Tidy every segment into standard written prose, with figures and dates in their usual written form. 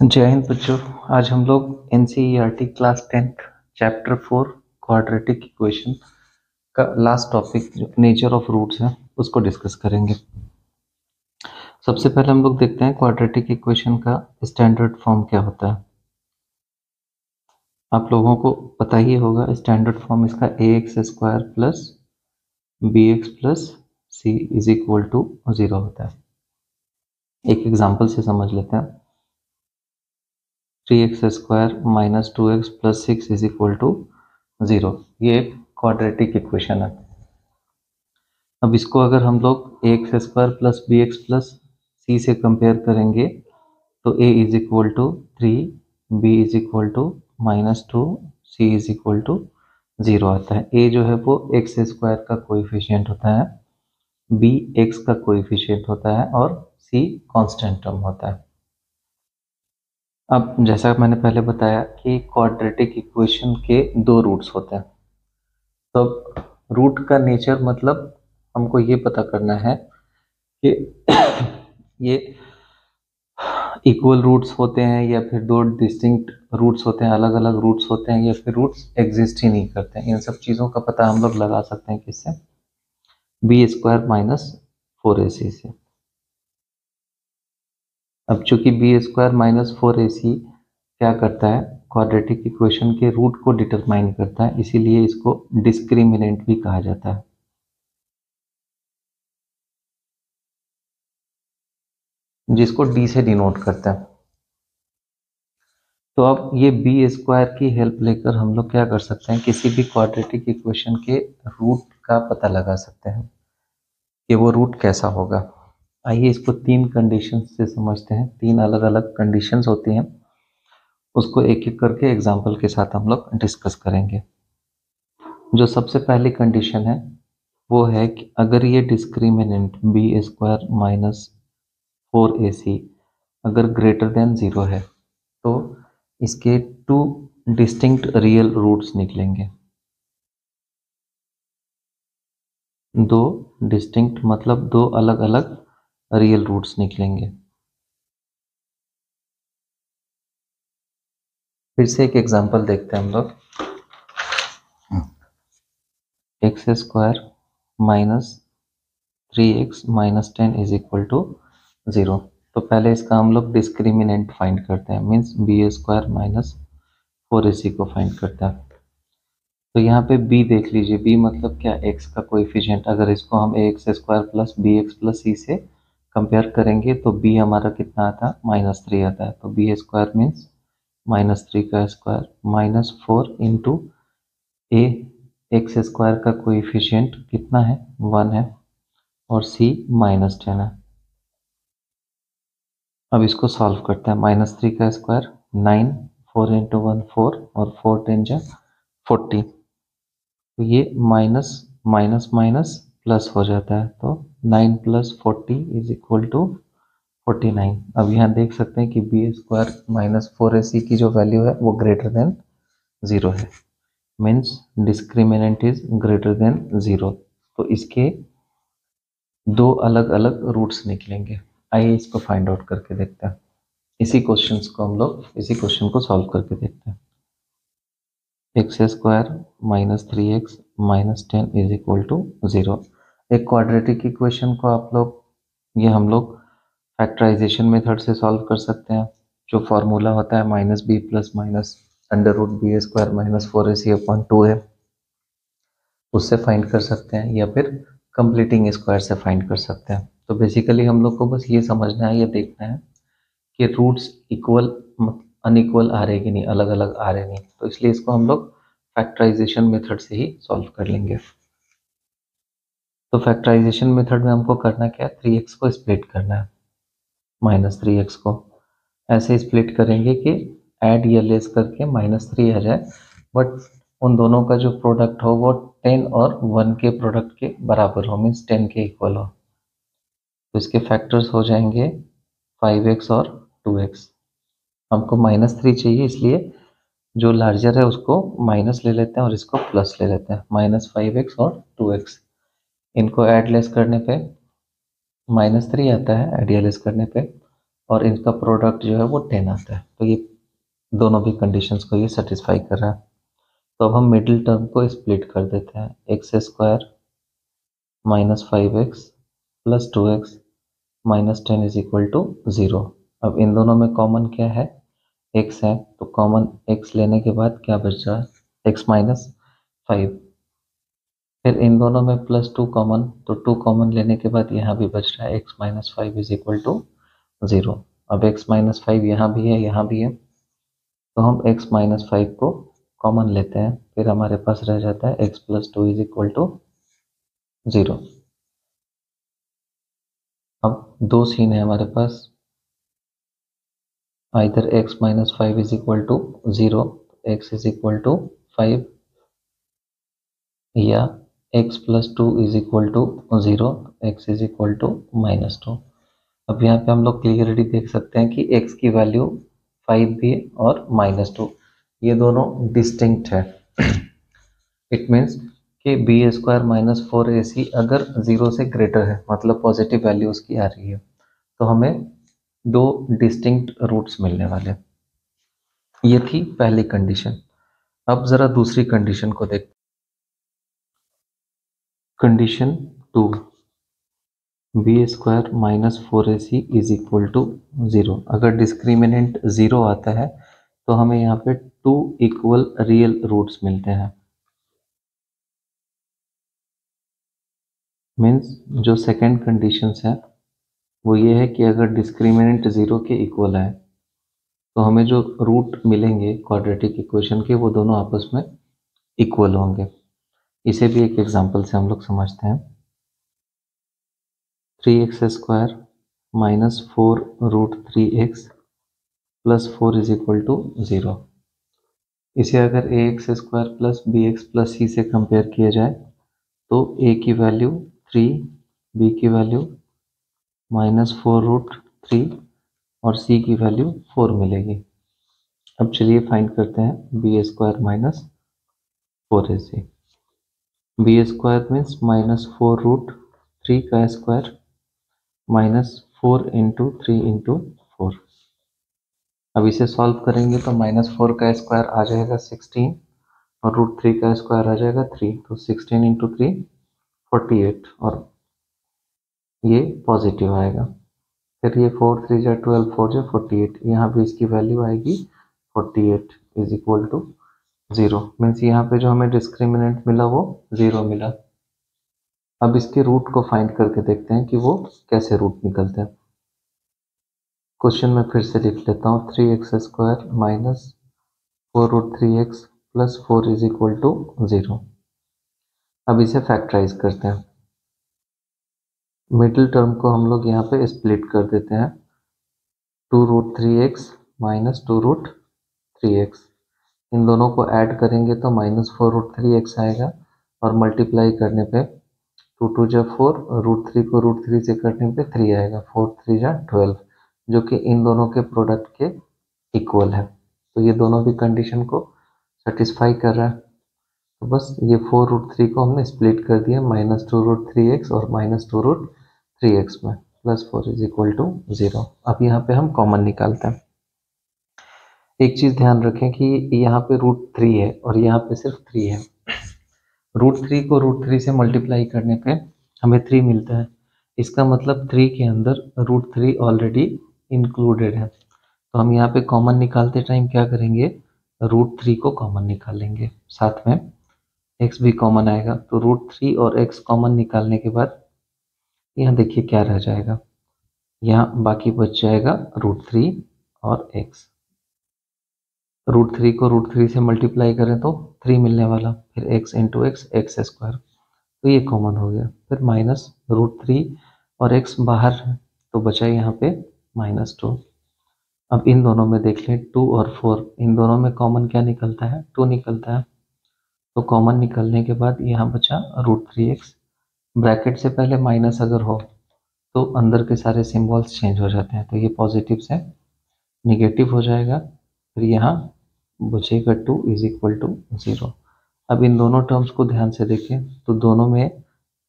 जय हिंद बच्चों। आज हम लोग NCERT class 10th chapter 4 quadratic equation का लास्ट टॉपिक जो नेचर ऑफ रूट्स है उसको डिस्कस करेंगे। सबसे पहले हम लोग देखते हैं क्वाड्रेटिक इक्वेशन का स्टैंडर्ड फॉर्म क्या होता है। आप लोगों को पता ही होगा स्टैंडर्ड फॉर्म इसका ax² plus bx plus c is equal to 0 होता है। एक एग्जाम्पल से समझ लेते हैं। 3x² minus 2x plus 6 is equal to 0। ये एक क्वाड्रेटिक इक्वेशन है। अब इसको अगर हम लोग ax² plus bx plus c से कंपेयर करेंगे तो a is equal to 3, b is equal to -2, c is equal to 0 आता है। a जो है वो x² का कोएफिशिएंट होता है, b x का कोएफिशिएंट होता है और c कांस्टेंट टर्म होता है। अब जैसा मैंने पहले बताया कि क्वाड्रेटिक इक्वेशन के दो रूट्स होते हैं। तो रूट का नेचर मतलब हमको ये पता करना है कि ये इक्वल रूट्स होते हैं या फिर दो डिस्टिंक्ट रूट्स होते हैं, अलग अलग रूट्स होते हैं या फिर रूट्स एग्जिस्ट ही नहीं करते हैं। इन सब चीज़ों का पता हम लोग लगा सकते हैं किससे, b² माइनस 4ac से। अब चूंकि b² माइनस 4ac क्या करता है, क्वाड्रेटिक इक्वेशन के रूट को डिटरमाइन करता है, इसीलिए इसको डिस्क्रिमिनेंट भी कहा जाता है, जिसको d से डिनोट करता है। तो अब ये b² की हेल्प लेकर हम लोग क्या कर सकते हैं, किसी भी क्वाड्रेटिक इक्वेशन के रूट का पता लगा सकते हैं कि वो रूट कैसा होगा। आइए इसको तीन कंडीशन से समझते हैं। तीन अलग अलग कंडीशंस होती हैं, उसको एक एक करके एग्जाम्पल के साथ हम लोग डिस्कस करेंगे। जो सबसे पहली कंडीशन है वो है कि अगर ये डिस्क्रिमिनेंट b² माइनस 4ac अगर ग्रेटर देन 0 है तो इसके टू डिस्टिंक्ट रियल रूट्स निकलेंगे। दो डिस्टिंक्ट मतलब दो अलग अलग रियल रूट्स निकलेंगे। फिर से एक एग्जांपल देखते हैं हम लोग। x² minus 3x minus 10 is equal to 0। तो पहले इसका हम लोग डिस्क्रिमिनेंट फाइंड करते हैं, मीन्स b² माइनस 4ac को फाइंड करते हैं। तो यहाँ पे b देख लीजिए, b मतलब क्या, x का कोएफिशिएंट। अगर इसको हम ax² plus bx plus c से कंपेयर करेंगे तो b हमारा कितना आता है, -3 आता है। तो b² मीन्स -3 का स्क्वायर माइनस 4 इंटू x² का कोएफिशिएंट कितना है, 1 है और c -10 है। अब इसको सॉल्व करते हैं। -3 का स्क्वायर 9, 4 इंटू 1 4 और 4 10 जा 40। तो ये माइनस माइनस माइनस प्लस हो जाता है, तो 9 प्लस 40 इज इक्वल टू 49। अब यहाँ देख सकते हैं कि b² माइनस 4ac की जो वैल्यू है वो ग्रेटर देन 0 है, means discriminant is greater than 0। तो इसके दो अलग अलग रूट्स निकलेंगे। आइए इसको फाइंड आउट करके देखते हैं। इसी क्वेश्चन को सॉल्व करके देखते हैं। x² minus 3x minus 10 is equal to 0। एक क्वाड्रेटिक इक्वेशन को हम लोग फैक्टराइजेशन मेथड से सॉल्व कर सकते हैं। जो फॉर्मूला होता है -b plus minus √b² minus 4ac upon 2 है, उससे फाइंड कर सकते हैं या फिर कंप्लीटिंग स्क्वायर से फाइंड कर सकते हैं। तो बेसिकली हम लोग को बस ये समझना है, ये देखना है कि रूट्स इक्वल अनइक्वल आ रहे कि नहीं, अलग अलग आ रहे नहीं। तो इसलिए इसको हम लोग फैक्टराइजेशन मेथड से ही सॉल्व कर लेंगे। तो फैक्टराइजेशन मेथड में हमको करना क्या है, 3x को स्प्लिट करना है, -3x को ऐसे स्प्लिट करेंगे कि ऐड या लेस करके -3 आ जाए, बट उन दोनों का जो प्रोडक्ट हो वो 10 और 1 के प्रोडक्ट के बराबर हो, मीन्स 10 के इक्वल हो। तो इसके फैक्टर्स हो जाएंगे 5x और 2x। हमको -3 चाहिए, इसलिए जो लार्जर है उसको माइनस ले लेते हैं और इसको प्लस ले लेते हैं, -5x और 2x। इनको ऐड लेस करने पे -3 आता है, ऐड या लेस करने पे, और इनका प्रोडक्ट जो है वो 10 आता है। तो ये दोनों भी कंडीशंस को ये सेटिस्फाई कर रहा है। तो अब हम मिडिल टर्म को स्प्लिट कर देते हैं, x square minus 5x plus 2x minus 10 is equal to 0। अब इन दोनों में कॉमन क्या है, x है, तो कॉमन x लेने के बाद क्या बच रहा है, x माइनस 5। फिर इन दोनों में प्लस 2 कॉमन, तो 2 कॉमन लेने के बाद यहाँ भी बच रहा है x minus 5 is equal to 0। अब x माइनस 5 यहाँ भी है, यहाँ भी है, तो हम x माइनस 5 को कॉमन लेते हैं, फिर हमारे पास रह जाता है x plus 2 is equal to 0। अब दो सीन है हमारे पास, either x minus 5 is equal to 0, x is equal to 5, या x plus 2 is equal to 0, x is equal to minus 2। अब यहाँ पे हम लोग क्लियरली देख सकते हैं कि x की वैल्यू 5 भी है और माइनस 2, ये दोनों डिस्टिंक्ट है। इट मीन्स कि बी स्क्वायर माइनस 4ac अगर 0 से ग्रेटर है, मतलब पॉजिटिव वैल्यू उसकी आ रही है, तो हमें दो डिस्टिंक्ट रूट्स मिलने वाले। ये थी पहली कंडीशन। अब जरा दूसरी कंडीशन को देख, condition 2, B square minus 4ac is equal to 0। अगर डिस्क्रिमिनेंट 0 आता है तो हमें यहाँ पे 2 इक्वल रियल रूट्स मिलते हैं। मीन्स जो सेकेंड कंडीशंस है वो ये है कि अगर डिस्क्रिमिनेंट 0 के इक्वल है तो हमें जो रूट मिलेंगे क्वाड्रेटिक इक्वेशन के वो दोनों आपस में इक्वल होंगे। इसे भी एक एग्जांपल से हम लोग समझते हैं। 3x square minus 4 root 3x plus 4 is equal to 0। इसे अगर ax square plus bx plus c से कंपेयर किया जाए तो a की वैल्यू 3, b की वैल्यू माइनस 4 रूट 3 और c की वैल्यू 4 मिलेगी। अब चलिए फाइंड करते हैं B square minus 4ac। B square means minus 4 root 3 का स्क्वायर माइनस 4 इंटू 3 इंटू 4। अब इसे सॉल्व करेंगे तो माइनस 4 का स्क्वायर आ जाएगा 16 और रूट 3 का स्क्वायर आ जाएगा 3, तो 16 इंटू 3 48 और ये पॉजिटिव आएगा। फिर ये 4 3 जा 12, 4 जा 48, यहाँ पे इसकी वैल्यू आएगी 48 इज इक्वल टू 0। मीन्स यहाँ पे जो हमें डिस्क्रिमिनेंट मिला वो 0 मिला। अब इसके रूट को फाइंड करके देखते हैं कि वो कैसे रूट निकलते हैं। क्वेश्चन में फिर से लिख लेता हूँ, 3x square minus 4 root 3x plus 4 is equal to 0। अब इसे फैक्टराइज करते हैं। मिडिल टर्म को हम लोग यहाँ पे स्प्लिट कर देते हैं, 2 root 3x minus 2 root 3x। इन दोनों को ऐड करेंगे तो माइनस 4 रूट 3x आएगा और मल्टीप्लाई करने पे 2 2 जा 4, रूट 3 को रूट 3 से करने पे 3 आएगा, 4 3 जा 12, जो कि इन दोनों के प्रोडक्ट के इक्वल है। तो ये दोनों भी कंडीशन को सेटिस्फाई कर रहा है। तो बस ये 4 रूट 3 को हमने स्प्लिट कर दिया माइनस 2 रूट 3x और माइनस 2 रूट 3x में, प्लस 4 इज इक्वल टू 0। अब यहाँ पे हम कॉमन निकालते हैं। एक चीज़ ध्यान रखें कि यहाँ पे रूट 3 है और यहाँ पे सिर्फ 3 है। रूट 3 को रूट 3 से मल्टीप्लाई करने पे हमें 3 मिलता है, इसका मतलब 3 के अंदर रूट 3 ऑलरेडी इंक्लूडेड है। तो हम यहाँ पे कॉमन निकालते टाइम क्या करेंगे, रूट 3 को कॉमन निकालेंगे, साथ में x भी कॉमन आएगा। तो रूट 3 और x कॉमन निकालने के बाद यहाँ देखिए क्या रह जाएगा, यहाँ बाकी बच जाएगा रूट 3 और x। रूट 3 को रूट 3 से मल्टीप्लाई करें तो 3 मिलने वाला, फिर x into x x square, तो ये कॉमन हो गया। फिर माइनस रूट 3 और x बाहर है तो बचा यहाँ पे माइनस 2। अब इन दोनों में देख लें 2 और 4, इन दोनों में कॉमन क्या निकलता है, 2 निकलता है। तो कॉमन निकलने के बाद यहाँ बचा रूट 3x। ब्रैकेट से पहले माइनस अगर हो तो अंदर के सारे सिम्बॉल्स चेंज हो जाते हैं, तो ये पॉजिटिव से निगेटिव हो जाएगा। फिर यहाँ बचेगा 2 इज इक्वल टू 0। अब इन दोनों टर्म्स को ध्यान से देखें तो दोनों में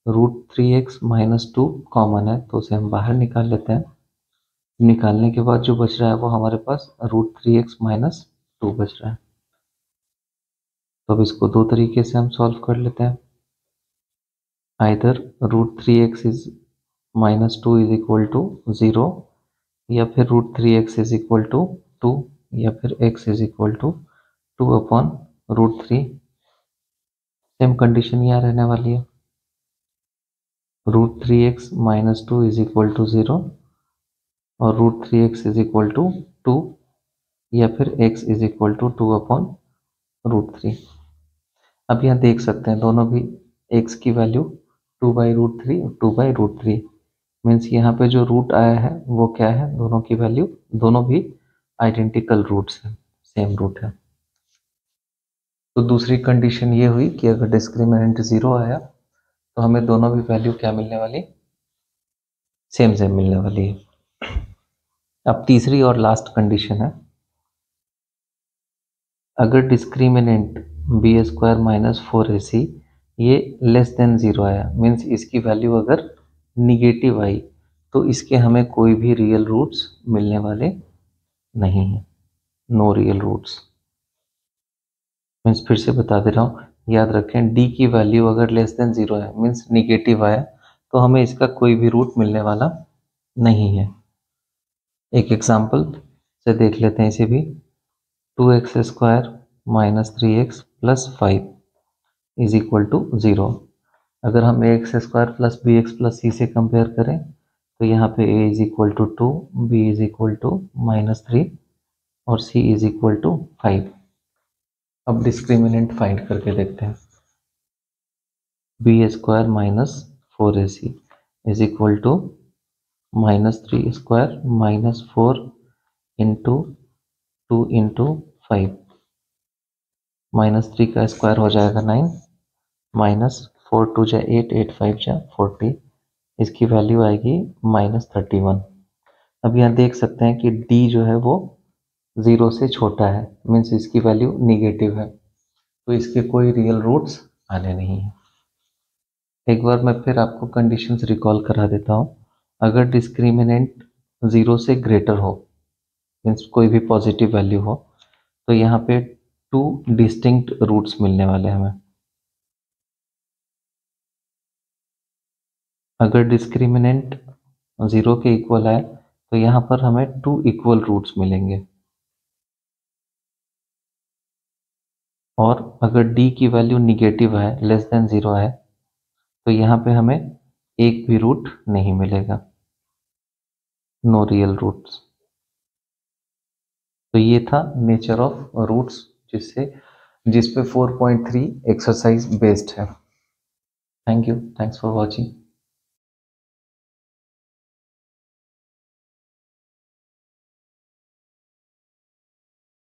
रूट 3x माइनस 2 कॉमन है, तो उसे हम बाहर निकाल लेते हैं। निकालने के बाद जो बच रहा है वो हमारे पास √3x माइनस 2 बच रहा है। तो अब इसको दो तरीके से हम सॉल्व कर लेते हैं। Either √3x is minus 2 is equal to 0, या फिर √3x इज इक्वल टू 2, या फिर x is equal to 2 upon √3। Same condition यहाँ रहने वाली है। √3x minus 2 is equal to 0 और √3x इज इक्वल टू 2, या फिर x is equal to 2 upon √3। अब यहाँ देख सकते हैं दोनों भी x की वैल्यू 2/√3 और 2/√3 मीन्स यहाँ पे जो रूट आया है वो क्या है, दोनों की वैल्यू, दोनों भी आइडेंटिकल रूट्स हैं, सेम रूट है। तो दूसरी कंडीशन ये हुई कि अगर डिस्क्रिमिनेंट 0 आया तो हमें दोनों भी वैल्यू क्या मिलने वाली, सेम सेम मिलने वाली है। अब तीसरी और लास्ट कंडीशन है, अगर डिस्क्रिमिनेंट b² माइनस 4ac ये लेस देन 0 आया, मीन्स इसकी वैल्यू अगर निगेटिव आई तो इसके हमें कोई भी रियल रूट्स मिलने वाले नहीं हैं, नो रियल रूट्स। मीन्स फिर से बता दे रहा हूँ, याद रखें d की वैल्यू अगर लेस देन 0 है, मीन्स निगेटिव आया, तो हमें इसका कोई भी रूट मिलने वाला नहीं है। एक एग्जाम्पल से देख लेते हैं इसे भी। 2x² minus 3x plus 5 is equal to 0। अगर हम ax² plus bx plus c से कंपेयर करें तो यहाँ पे a is equal to 2, b is equal to -3 और c इज इक्वल टू 5। अब डिस्क्रिमिनेंट फाइंड करके देखते हैं। b² minus 4ac is equal to -3² minus 4 into 2 into 5, -3 का स्क्वायर हो जाएगा 9, माइनस 4 2 जा 8, 8 5 जा 40, इसकी वैल्यू आएगी -31। अब यहाँ देख सकते हैं कि d जो है वो 0 से छोटा है, मीन्स इसकी वैल्यू निगेटिव है, तो इसके कोई रियल रूट्स आने नहीं है। एक बार मैं फिर आपको कंडीशंस रिकॉल करा देता हूँ। अगर डिस्क्रिमिनेंट 0 से ग्रेटर हो, मीन्स कोई भी पॉजिटिव वैल्यू हो, तो यहाँ पे 2 डिस्टिंक्ट रूट्स मिलने वाले हमें। अगर डिस्क्रिमिनेंट 0 के इक्वल आए तो यहाँ पर हमें 2 इक्वल रूट्स मिलेंगे, और अगर d की वैल्यू निगेटिव है, लेस देन 0 है, तो यहाँ पे हमें एक भी रूट नहीं मिलेगा, नो रियल रूट्स। तो ये था नेचर ऑफ रूट्स, जिस पे 4.3 एक्सरसाइज बेस्ड है। Thank you, thanks for watching.